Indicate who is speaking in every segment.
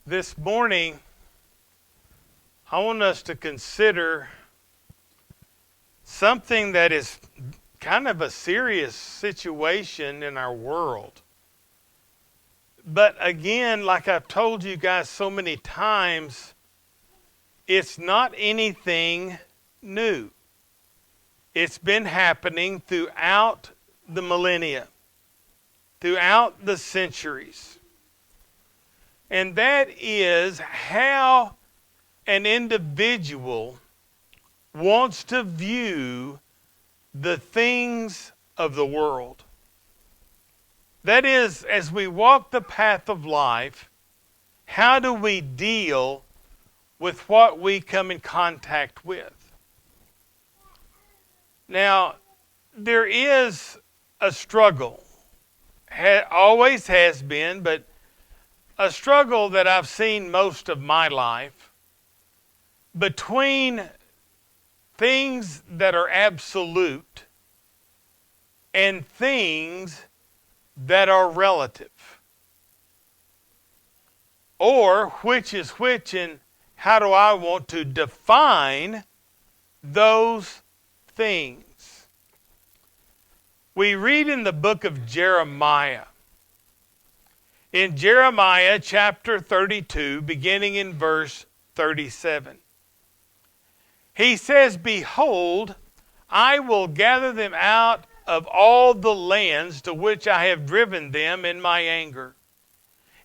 Speaker 1: This morning, I want us to consider something that is kind of a serious situation in our world. But again, like I've told you guys so many times, it's not anything new. It's been happening throughout the millennia, throughout the centuries. And that is how an individual wants to view the things of the world. That is, as we walk the path of life, how do we deal with what we come in contact with? Now, there is a struggle, always has been, but a struggle that I've seen most of my life between things that are absolute and things that are relative. Or which is which, and how do I want to define those things? We read in the book of Jeremiah. In Jeremiah chapter 32, beginning in verse 37. He says, "Behold, I will gather them out of all the lands to which I have driven them in my anger,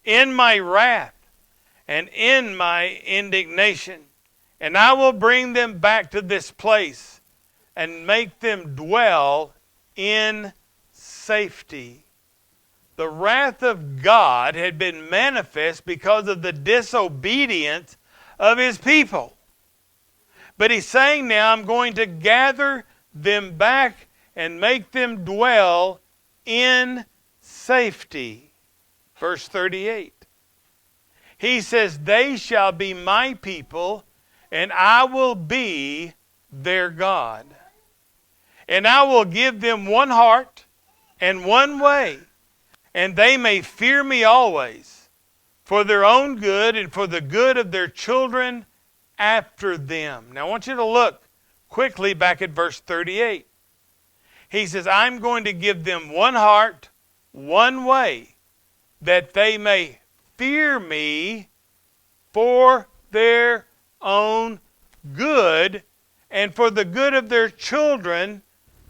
Speaker 1: in my wrath, and in my indignation. And I will bring them back to this place and make them dwell in safety." The wrath of God had been manifest because of the disobedience of His people. But He's saying now, I'm going to gather them back and make them dwell in safety. Verse 38. He says, "They shall be my people, and I will be their God. And I will give them one heart and one way, and they may fear me always, for their own good and for the good of their children after them." Now I want you to look quickly back at verse 38. He says, "I'm going to give them one heart, one way, that they may fear me for their own good and for the good of their children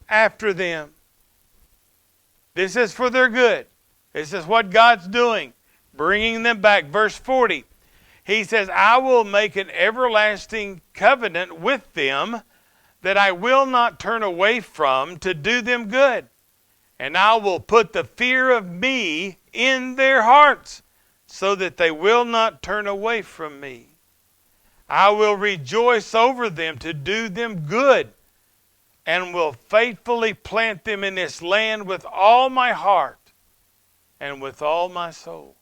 Speaker 1: after them." This is for their good. This is what God's doing, bringing them back. Verse 40, He says, "I will make an everlasting covenant with them that I will not turn away from to do them good. And I will put the fear of me in their hearts so that they will not turn away from me. I will rejoice over them to do them good and will faithfully plant them in this land with all my heart and with all my soul."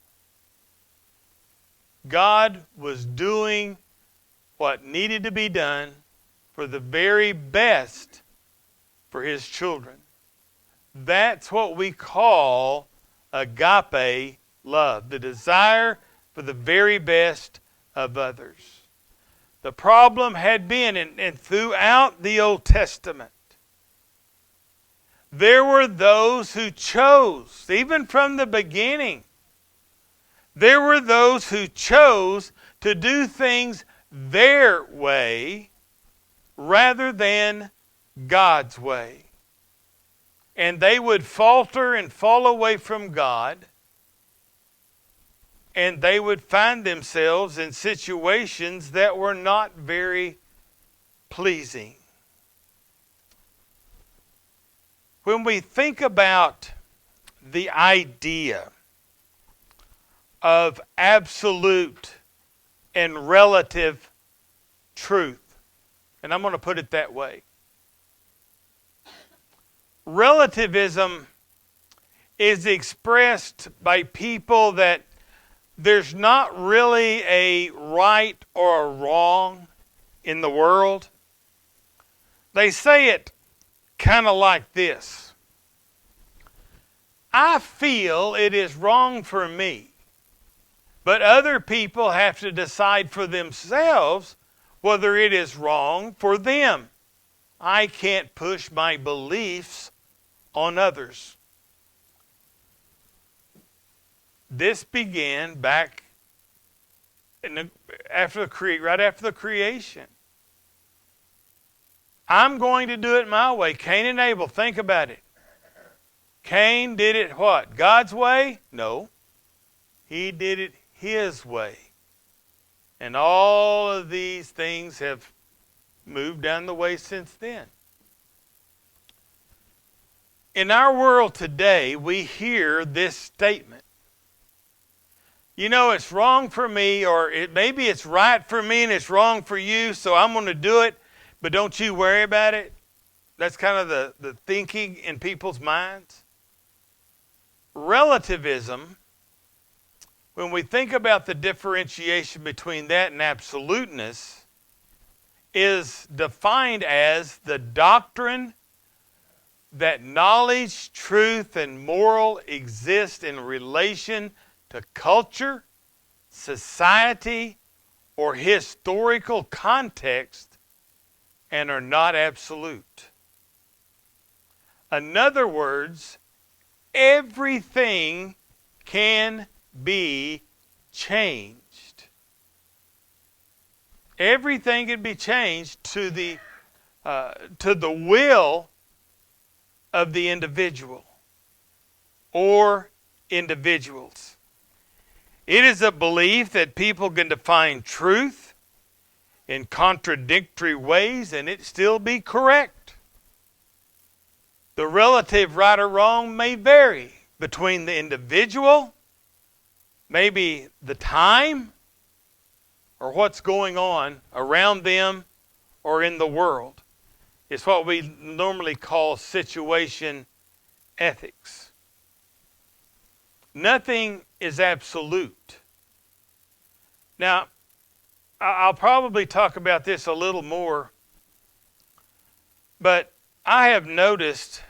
Speaker 1: God was doing what needed to be done for the very best for His children. That's what we call agape love, the desire for the very best of others. The problem had been, and throughout the Old Testament, there were those who chose, even from the beginning, there were those who chose to do things their way rather than God's way. And they would falter and fall away from God, and they would find themselves in situations that were not very pleasing. When we think about the idea of absolute and relative truth, and I'm going to put it that way, relativism is expressed by people that there's not really a right or a wrong in the world. They say it kind of like this: I feel it is wrong for me, But other people have to decide for themselves whether it is wrong for them. I can't push my beliefs on others. This began back right after the creation. I'm going to do it my way. Cain and Abel, think about it. Cain did it what? God's way? No. He did it his way. And all of these things have moved down the way since then. In our world today, we hear this statement. You know, it's wrong for me, or maybe it's right for me and it's wrong for you, so I'm going to do it, but don't you worry about it. That's kind of the thinking in people's minds. Relativism, when we think about the differentiation between that and absoluteness, is defined as the doctrine that knowledge, truth, and moral exist in relation to culture, society, or historical context and are not absolute. In other words, everything can be changed. Everything can be changed to the will of the individual or individuals. It is a belief that people can define truth in contradictory ways and it still be correct. The relative right or wrong may vary between the individual, maybe the time, or what's going on around them or in the world. It's what we normally call situation ethics. Nothing is absolute. Now, I'll probably talk about this a little more, but I have noticed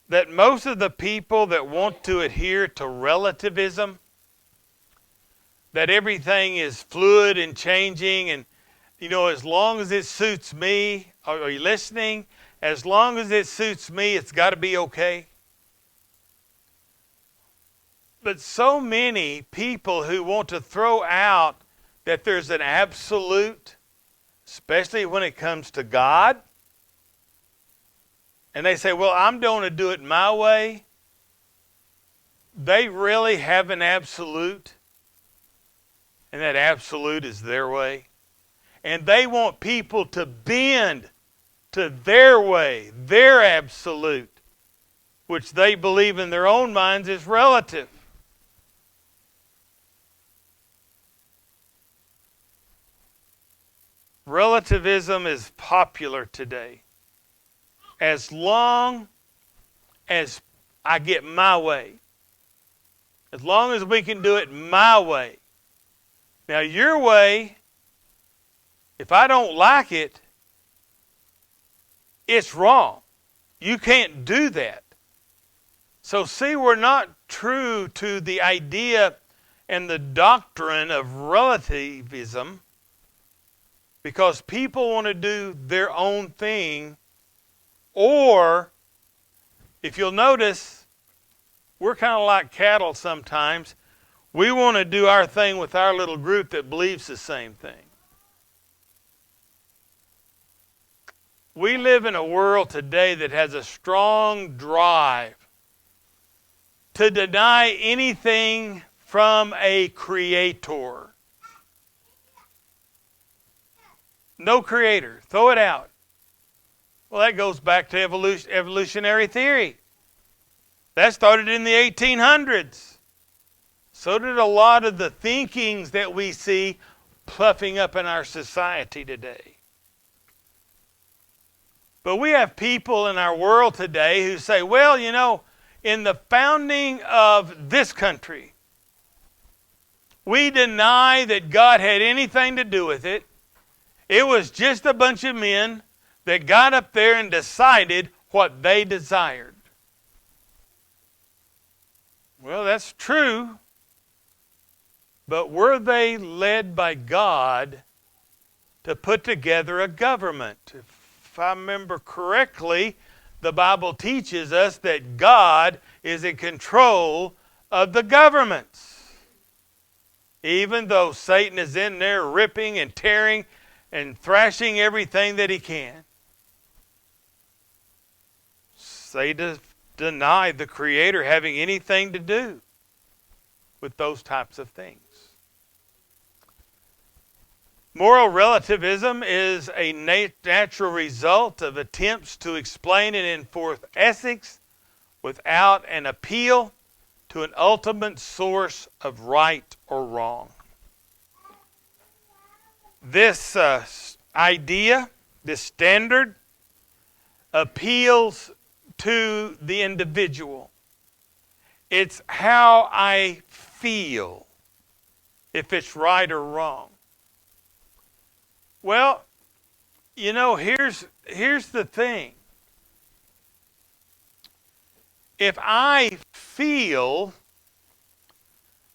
Speaker 1: that most of the people that want to adhere to relativism, that everything is fluid and changing, and you know, as long as it suits me, are you listening? As long as it suits me, it's got to be okay. But so many people who want to throw out that there's an absolute, especially when it comes to God, and they say, well, I'm going to do it my way. They really have an absolute, and that absolute is their way. And they want people to bend to their way, their absolute, which they believe in their own minds is relative. Relativism is popular today. As long as I get my way, as long as we can do it my way. Now, your way, if I don't like it, it's wrong. You can't do that. So see, we're not true to the idea and the doctrine of relativism because people want to do their own thing. Or, if you'll notice, we're kind of like cattle sometimes. We want to do our thing with our little group that believes the same thing. We live in a world today that has a strong drive to deny anything from a creator. No creator. Throw it out. Well, that goes back to evolutionary theory. That started in the 1800s. So did a lot of the thinkings that we see puffing up in our society today. But we have people in our world today who say, well, you know, in the founding of this country, we deny that God had anything to do with it. It was just a bunch of men that got up there and decided what they desired. Well, that's true. but were they led by God to put together a government? If I remember correctly, the Bible teaches us that God is in control of the governments. Even though Satan is in there ripping and tearing and thrashing everything that he can. Satan denied the Creator having anything to do with those types of things. Moral relativism is a natural result of attempts to explain and enforce ethics without an appeal to an ultimate source of right or wrong. This idea, this standard, appeals to the individual. It's how I feel, if it's right or wrong. Well, you know, here's the thing. If I feel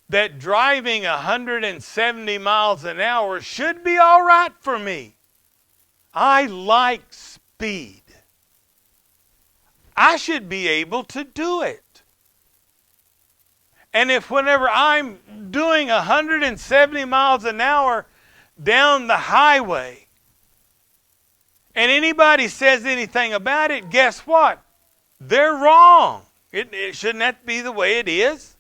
Speaker 1: that driving 170 miles an hour should be all right for me, I like speed, I should be able to do it. And if whenever I'm doing 170 miles an hour down the highway and anybody says anything about it, guess what? They're wrong. Shouldn't that be the way it is?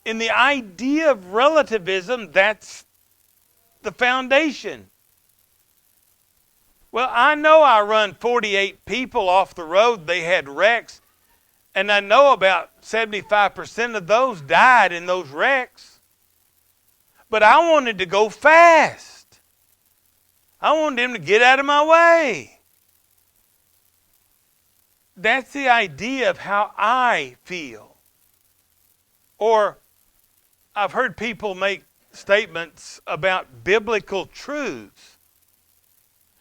Speaker 1: In the idea of relativism, that's the foundation. Well, I know I run 48 people off the road. They had wrecks. And I know about 75% of those died in those wrecks. But I wanted to go fast. I wanted them to get out of my way. That's the idea of how I feel. Or I've heard people make statements about biblical truths.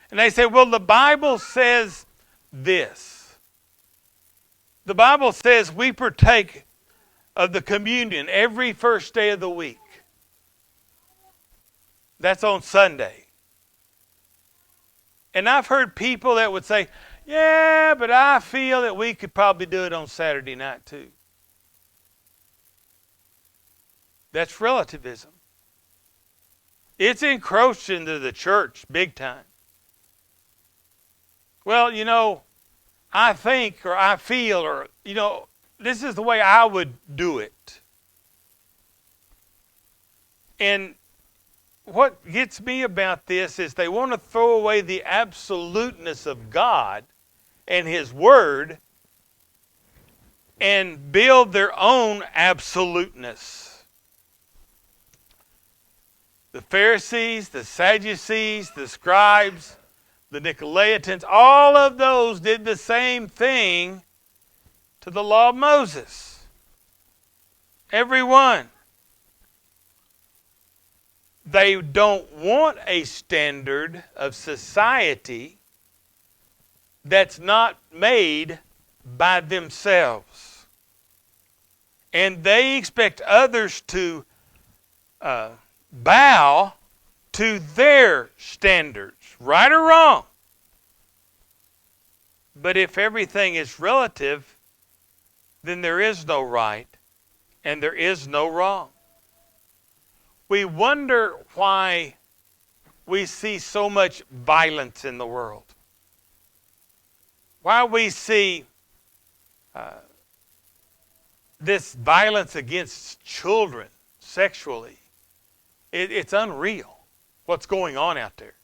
Speaker 1: And they say, well, the Bible says this. The Bible says we partake of the communion every first day of the week. That's on Sunday. And I've heard people that would say, yeah, but I feel that we could probably do it on Saturday night too. That's relativism. It's encroached into the church big time. Well, you know, I think or I feel or, you know, this is the way I would do it. And what gets me about this is they want to throw away the absoluteness of God and His Word and build their own absoluteness. The Pharisees, the Sadducees, the scribes, the Nicolaitans, all of those did the same thing to the law of Moses. Every one. They don't want a standard of society that's not made by themselves. And they expect others to bow to their standards, right or wrong. But if everything is relative, then there is no right and there is no wrong. We wonder why we see so much violence in the world. Why we see this violence against children sexually. It's unreal what's going on out there.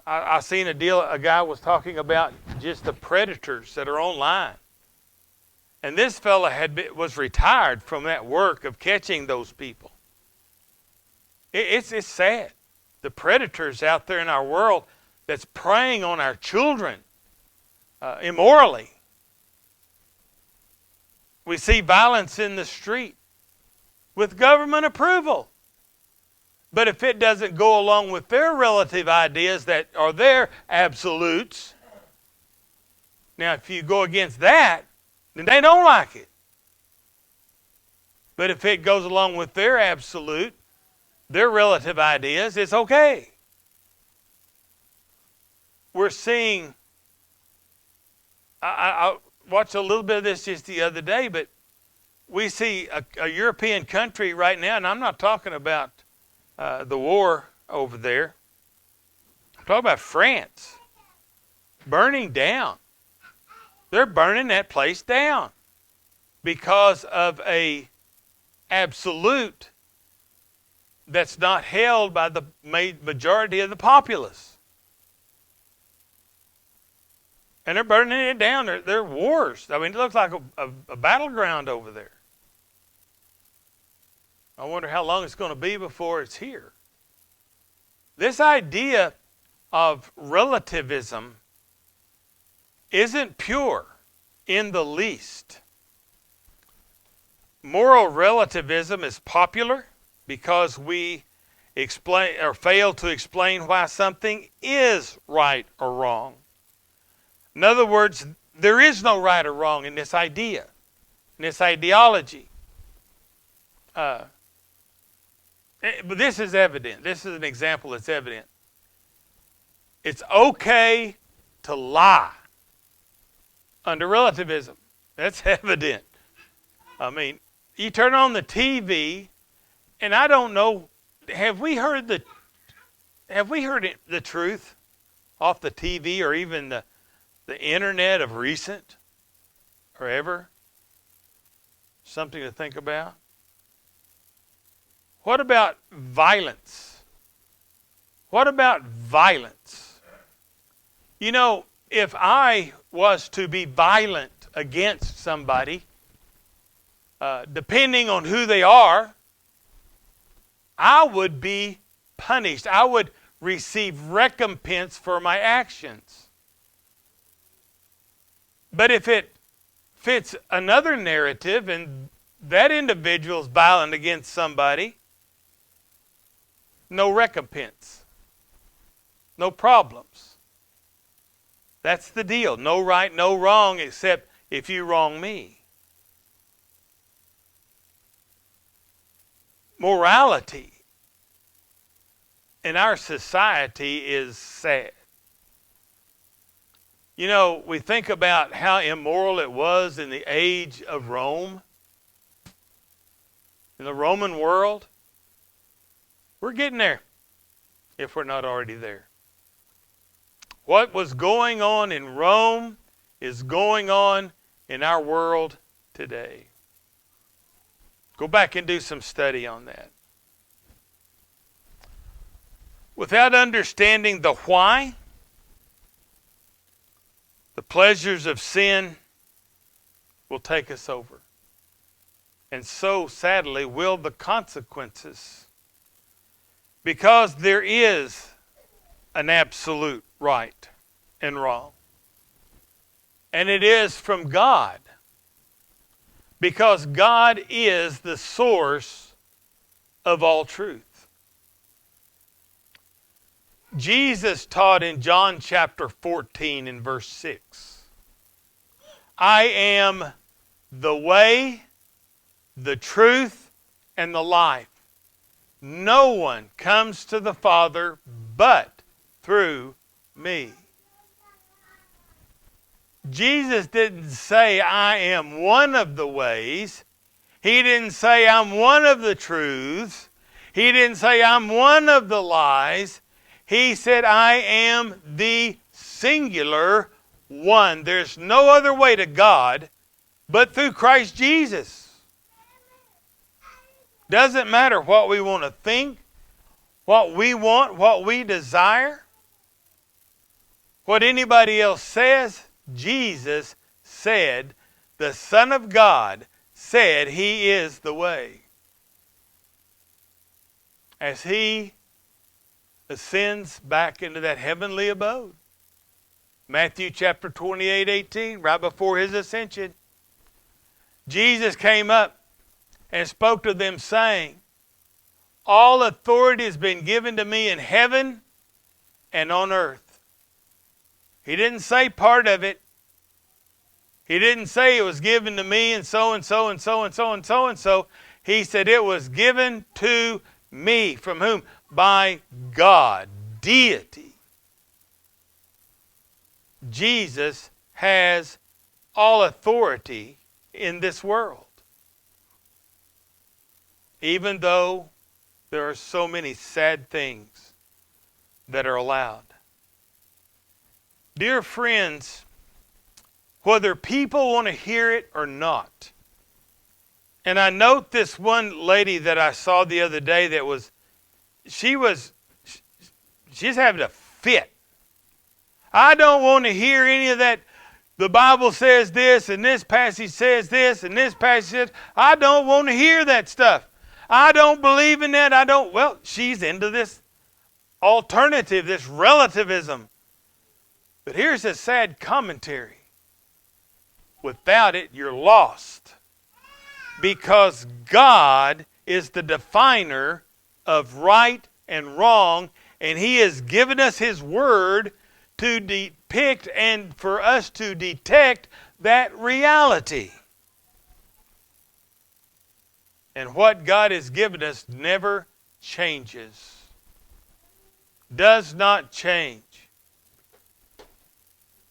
Speaker 1: I seen a guy was talking about just the predators that are online. And this fella was retired from that work of catching those people. It's sad. The predators out there in our world that's preying on our children immorally. We see violence in the street with government approval. But if it doesn't go along with their relative ideas that are their absolutes, now if you go against that, then they don't like it. But if it goes along with their absolute, their relative ideas, it's okay. We're seeing, I watched a little bit of this just the other day, but we see a European country right now, and I'm not talking about the war over there. I'm talking about France burning down. They're burning that place down because of a absolute that's not held by the majority of the populace. And they're burning it down. They're wars. I mean, it looks like a battleground over there. I wonder how long it's going to be before it's here. This idea of relativism isn't pure in the least. Moral relativism is popular because we explain or fail to explain why something is right or wrong. In other words, there is no right or wrong in this idea, in this ideology. But this is evident. This is an example that's evident. It's okay to lie under relativism. That's evident. I mean, you turn on the TV, and I don't know, have we heard the truth off the TV or even the internet of recent or ever? Something to think about. What about violence? What about violence? You know, if I was to be violent against somebody, depending on who they are, I would be punished. I would receive recompense for my actions. But if it fits another narrative and that individual is violent against somebody, no recompense, no problems. That's the deal. No right, no wrong, except if you wrong me. Morality in our society is sad. You know, we think about how immoral it was in the age of Rome, in the Roman world. We're getting there, if we're not already there. What was going on in Rome is going on in our world today. Go back and do some study on that. Without understanding the why, the pleasures of sin will take us over. And so, sadly, will the consequences. Because there is an absolute right and wrong. And it is from God. Because God is the source of all truth. Jesus taught in John chapter 14 in verse 6. I am the way, the truth, and the life. No one comes to the Father but through me. Jesus didn't say, I am one of the ways. He didn't say, I'm one of the truths. He didn't say, I'm one of the lies. He said, I am the singular one. There's no other way to God but through Christ Jesus. Doesn't matter what we want to think, what we want, what we desire, what anybody else says. Jesus said, the Son of God said He is the way. As He ascends back into that heavenly abode. Matthew chapter 28:18, right before His ascension, Jesus came up and spoke to them saying, all authority has been given to me in heaven and on earth. He didn't say part of it. He didn't say it was given to me and so and so and so and so and so and so. He said, it was given to me. From whom? By God, deity. Jesus has all authority in this world. Even though there are so many sad things that are allowed. Dear friends, whether people want to hear it or not, and I note this one lady that I saw the other day she's having a fit. I don't want to hear any of that. The Bible says this, and this passage says this, and this passage says, I don't want to hear that stuff. I don't believe in that. Well, she's into this alternative, this relativism. But here's a sad commentary. Without it, you're lost. Because God is the definer of right and wrong, and He has given us His Word to depict and for us to detect that reality. And what God has given us never changes. Does not change.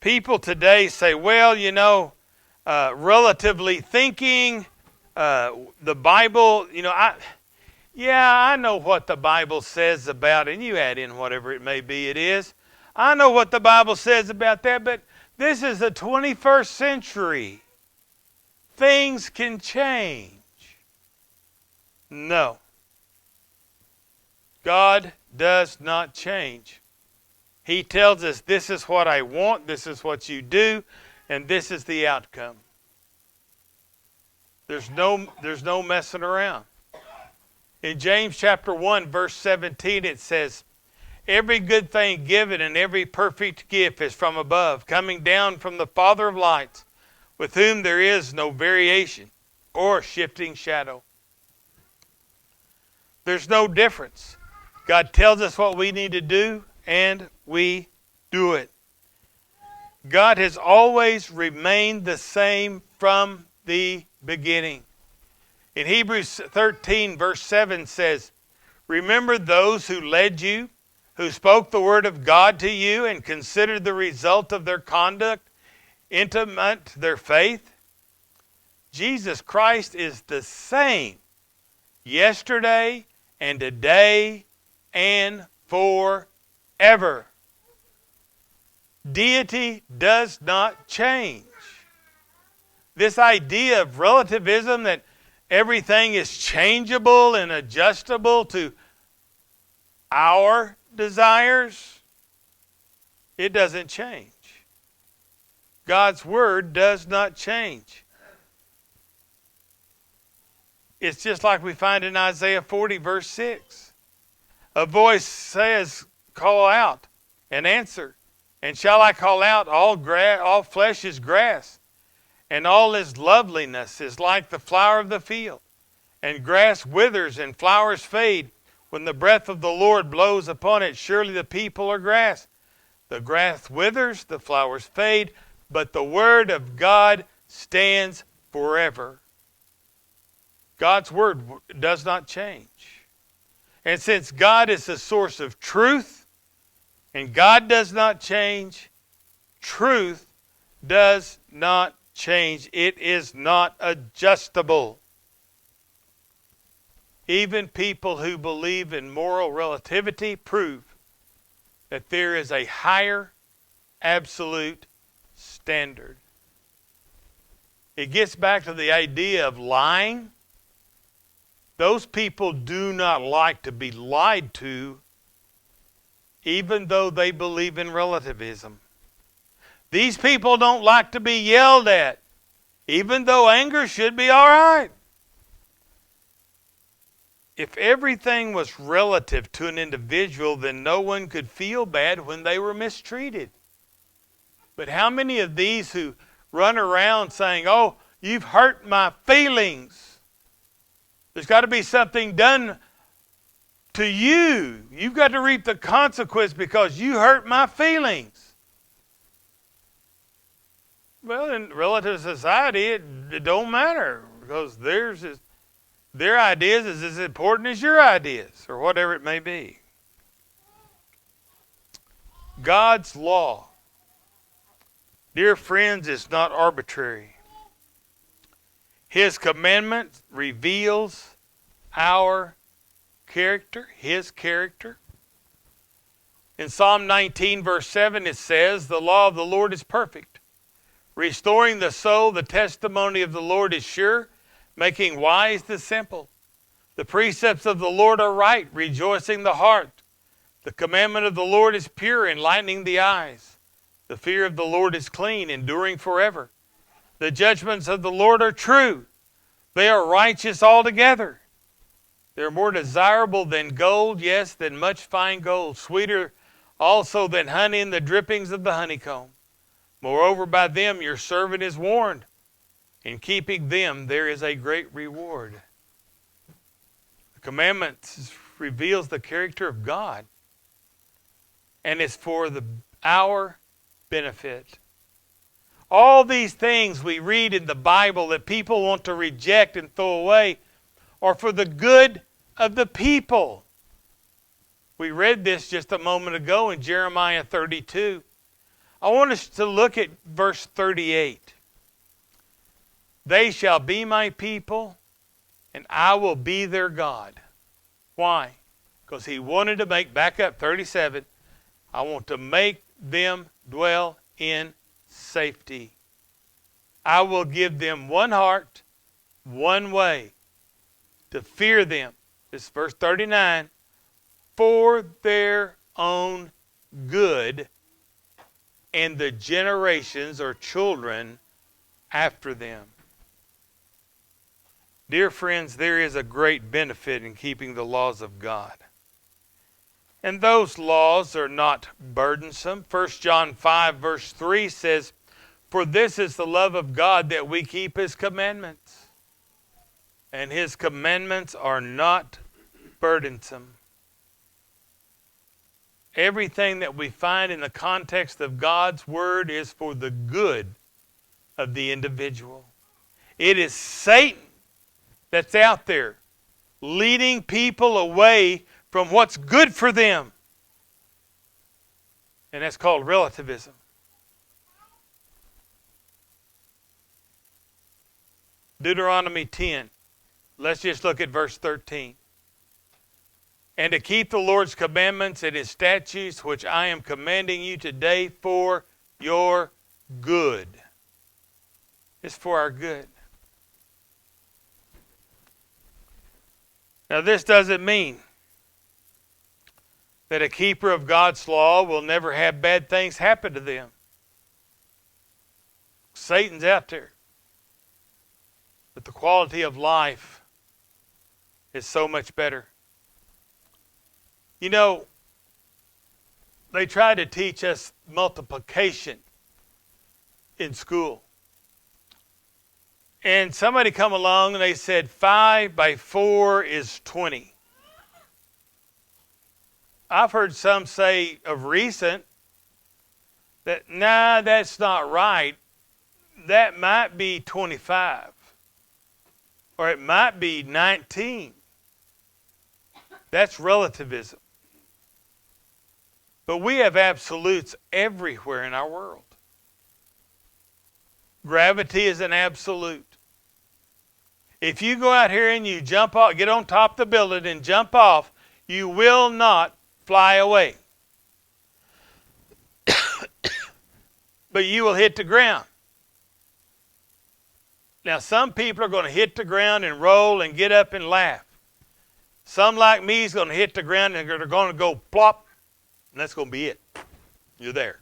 Speaker 1: People today say, well, relatively thinking, the Bible, I know what the Bible says about it, and you add in whatever it may be it is. I know what the Bible says about that, but this is the 21st century. Things can change. No. God does not change. He tells us, this is what I want, this is what you do, and this is the outcome. There's no messing around. In James chapter 1, verse 17, it says, every good thing given and every perfect gift is from above, coming down from the Father of lights, with whom there is no variation or shifting shadow. There's no difference. God tells us what we need to do, and we do it. God has always remained the same from the beginning. In Hebrews 13, verse 7 says, remember those who led you, who spoke the word of God to you and considered the result of their conduct, intimate their faith. Jesus Christ is the same yesterday and today and forever. Deity does not change. This idea of relativism that everything is changeable and adjustable to our desires, it doesn't change. God's word does not change. It's just like we find in Isaiah 40, verse 6. A voice says, call out and answer. And shall I call out, all flesh is grass, and all his loveliness is like the flower of the field. And grass withers and flowers fade. When the breath of the Lord blows upon it, surely the people are grass. The grass withers, the flowers fade, but the word of God stands forever. God's word does not change. And since God is the source of truth, and God does not change, truth does not change. It is not adjustable. Even people who believe in moral relativity prove that there is a higher absolute standard. It gets back to the idea of lying. Those people do not like to be lied to, even though they believe in relativism. These people don't like to be yelled at, even though anger should be all right. If everything was relative to an individual, then no one could feel bad when they were mistreated. But how many of these who run around saying, oh, you've hurt my feelings. There's got to be something done to you. You've got to reap the consequence because you hurt my feelings. Well, in relative society, it don't matter because theirs is. Their ideas is as important as your ideas, or whatever it may be. God's law, dear friends, is not arbitrary. His commandment reveals our character, His character. In Psalm 19, verse 7, it says, "The law of the Lord is perfect, restoring the soul. The testimony of the Lord is sure, making wise the simple. The precepts of the Lord are right, rejoicing the heart. The commandment of the Lord is pure, enlightening the eyes. The fear of the Lord is clean, enduring forever. The judgments of the Lord are true. They are righteous altogether. They are more desirable than gold, yes, than much fine gold, sweeter also than honey and the drippings of the honeycomb. Moreover, by them your servant is warned. In keeping them there is a great reward." The commandments reveals the character of God, and it's for our benefit. All these things we read in the Bible that people want to reject and throw away are for the good of the people. We read this just a moment ago in Jeremiah 32. I want us to look at verse 38. "They shall be my people, and I will be their God." Why? Because he wanted to make, back up 37, I want to make them dwell in safety. I will give them one heart, one way, to fear them. This is verse 39. For their own good and the generations or children after them. Dear friends, there is a great benefit in keeping the laws of God. And those laws are not burdensome. 1 John 5 verse 3 says, "For this is the love of God, that we keep His commandments. And His commandments are not burdensome." Everything that we find in the context of God's Word is for the good of the individual. It is Satan that's out there leading people away from what's good for them. And that's called relativism. Deuteronomy 10. Let's just look at verse 13. "And to keep the Lord's commandments and His statutes, which I am commanding you today for your good." It's for our good. Now, this doesn't mean that a keeper of God's law will never have bad things happen to them. Satan's out there. But the quality of life is so much better. You know, they try to teach us multiplication in school. And somebody come along and they said 5 by 4 is 20. I've heard some say of recent that, nah, that's not right. That might be 25. Or it might be 19. That's relativism. But we have absolutes everywhere in our world. Gravity is an absolute. If you go out here and you jump off, get on top of the building and jump off, you will not fly away. But you will hit the ground. Now, some people are going to hit the ground and roll and get up and laugh. Some, like me, is going to hit the ground and they're going to go plop, and that's going to be it. You're there.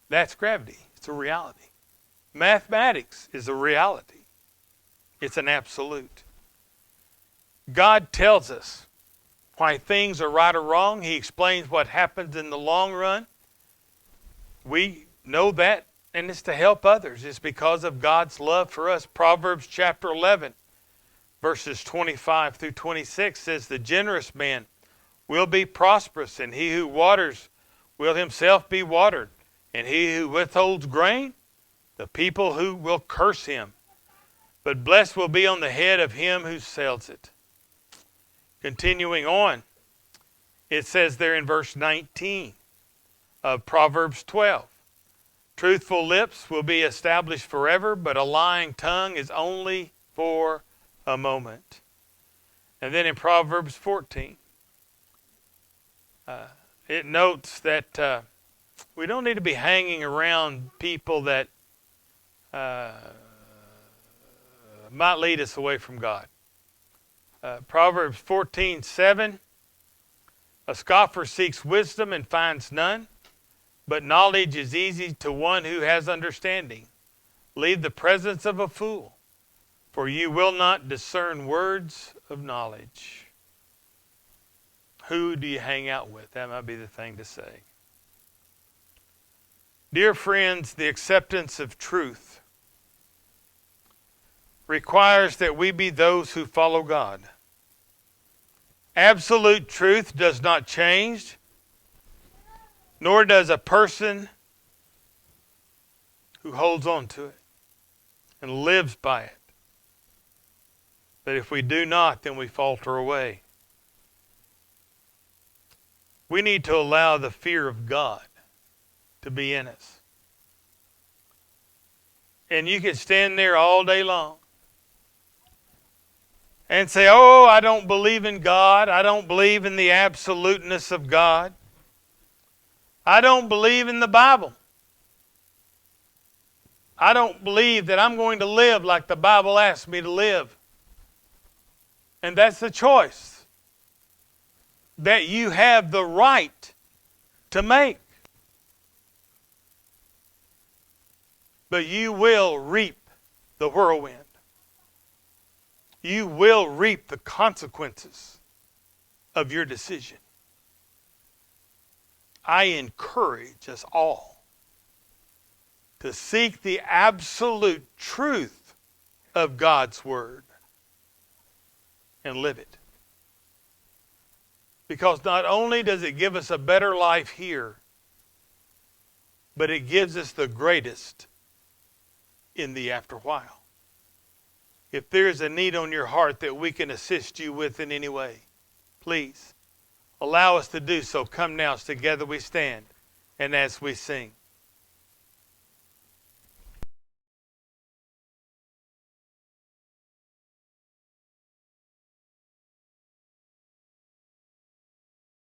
Speaker 1: That's gravity. It's a reality. Mathematics is a reality. It's an absolute. God tells us why things are right or wrong. He explains what happens in the long run. We know that, and it's to help others. It's because of God's love for us. Proverbs chapter 11, verses 25 through 26 says, "The generous man will be prosperous, and he who waters will himself be watered. And he who withholds grain, the people who will curse him. but blessed will be on the head of him who sells it. Continuing on, it says there in verse 19 of Proverbs 12, truthful lips will be established forever, but a lying tongue is only for a moment. And then in Proverbs 14, it notes that we don't need to be hanging around people that might lead us away from God. Proverbs 14:7, a scoffer seeks wisdom and finds none, but knowledge is easy to one who has understanding. Leave the presence of a fool, for you will not discern words of knowledge. Who do you hang out with? That might be the thing to say. Dear friends, the acceptance of truth requires that we be those who follow God. Absolute truth does not change, nor does a person who holds on to it and lives by it. But if we do not, then we falter away. We need to allow the fear of God to be in us. And you can stand there all day long and say, oh, I don't believe in God. I don't believe in the absoluteness of God. I don't believe in the Bible. I don't believe that I'm going to live like the Bible asks me to live. And that's the choice that you have the right to make. But you will reap the whirlwind. You will reap the consequences of your decision. I encourage us all to seek the absolute truth of God's Word and live it. Because not only does it give us a better life here, but it gives us the greatest in the after while. If there's a need on your heart that we can assist you with in any way, please allow us to do so. Come now, as together we stand and as we sing.